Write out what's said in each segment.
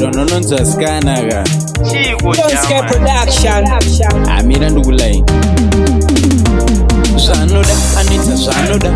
donononza skanaga Jonske Production. Amira ndugulai Sanoda, Anita Sanoda,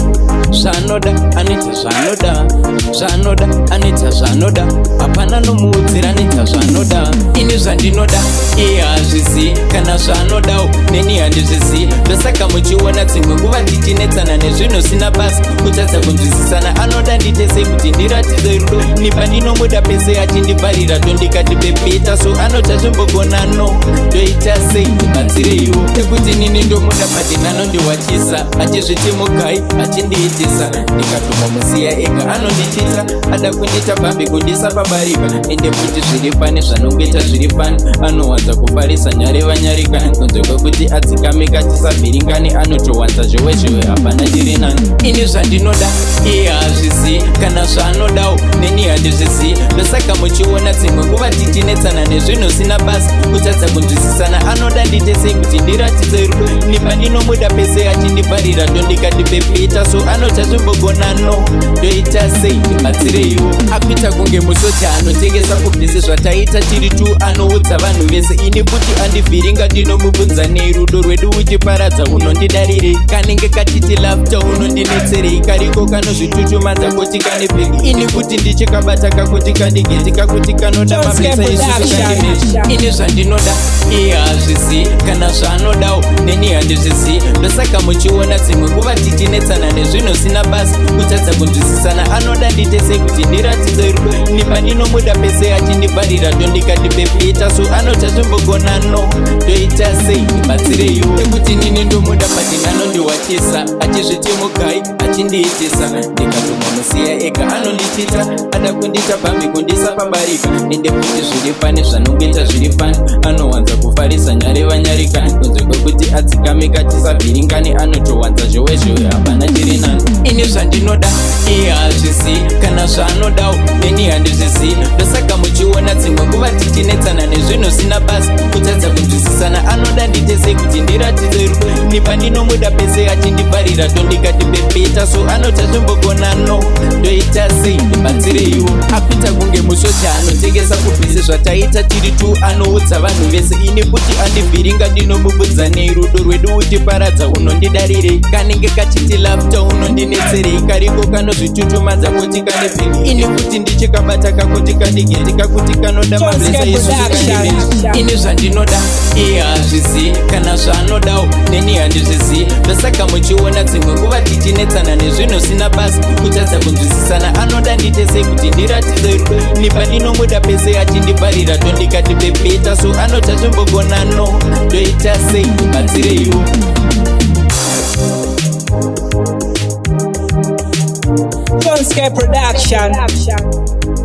Sanoda, Anita Sanoda, Sanoda, Anita Sanoda, apana no mudzira Anita Sanoda, inizandinoda, iazvisi, kana Sanoda, neni handizvisi, ndosaka muchiona dzimwe nguva tichinetsana nezvinhu sina basa, kutadza kunzwisisana, anoda nditese kuti ndiratidze rudo, nipa ndinomuda pese achindibvarira tondikati pepita, so anota zvimbogona no, ndoita sei ndibatsireiwo, nekuti nini ndomuda patinanondiwachisa achizviti mugai achindiitisa ndikatuma musiya ega anondichita ada kundita bambi kundisa pabarika ende kuti zviri pane zvanongoita zviri pane anowanza kufarisa nyarevanyarika kunze kwekuti adzikamika tisabhiringani anotowanza zvewe hapana chiri nani ini zvandinoda iye hazvisi kana zvaanodawo neni handizvisi ndosaka muchiona dzimwe nguva tichinetsana nezvinhu sina basa kutadza kunzwisisana anoda nditese kuti ndiratidze rudo nipa ndinomuda pese achindibvarira ndondikati pepita so anota zvimbogona no ndoita sei ndibatsireiwo akuita kunge musoja anotengesa kubvise zvataita tiri tu anoudza vanhu vese ini kuti andivhiringa ndinomubvunza nei rudo rwedu uchiparadza unondidarirei kanenge katiti lafta unondinetserei kariko kanozvitutumadza kuti kane bhegi ini kuti ndichikabata kakuti kandigetika kuti kanoda mabesa isusu kandimeti ini zvandinoda iye hazvisi kana zvaanodawo neni handizvisi ndosaka muchiona dzimwe nguva tichinetsana nezvinhu sina basa kutadza kunzwisisana anoda nditese kuti ndiratidze rudo nipa ndinomuda pese achindibvarira ndondikati pepita so anota zvimbogona no ndoita sei ndibatsireiwo nekuti nini ndomuda patinanondiwachisa achizviti mugai achindiitisa ndikatuma musiya ega anondichita ada kundita bambi kundisa pabarika ende kuti zviri pane zvanongoita zviri pane anowanza kufarisa nyarevanyarika kunze kwekuti adzikamika tisabhiringani anotowanza zvewe hapana chiri nani ini zvandinoda iye hazvisi kana zvaanodawo neni handizvisi ndosaka muchiona dzimwe nguva tichinetsana nezvinhu sina basa kutadza kunzwisisana anoda nditese kuti ndiratidze rudo nipa ndinomuda pese achindibvarira tondikati pepita so anota zvimbogona no ndoita sei ndibatsireiwo akuita kunge musoja anotengesa kubvise zvataita tiri tu anoudza vanhu vese ini kuti andivhiringa ndinomubvunza nei rudo rwedu uchiparadza unondidarirei kanenge kachiti lafta unondinetserei kariko kanozvitutumadza kuti kane bhegi ini kuti ndichikabata kakuti kandigetika kuti kanoda mabesa isusu kandimeti ini zvandinoda iye hazvisi kana zvaanodawo neni handizvisi ndosaka muchiona dzimwe nguva tichinetsana nezvinhu sina basa kutadza kunzwisisana anoda nditese kuti ndiratidze rudo nipa ndinomuda pese achindibvarira tondikati pepita so anota zvimbogona no ndoita sei ndibatsireiwo Jonske Production.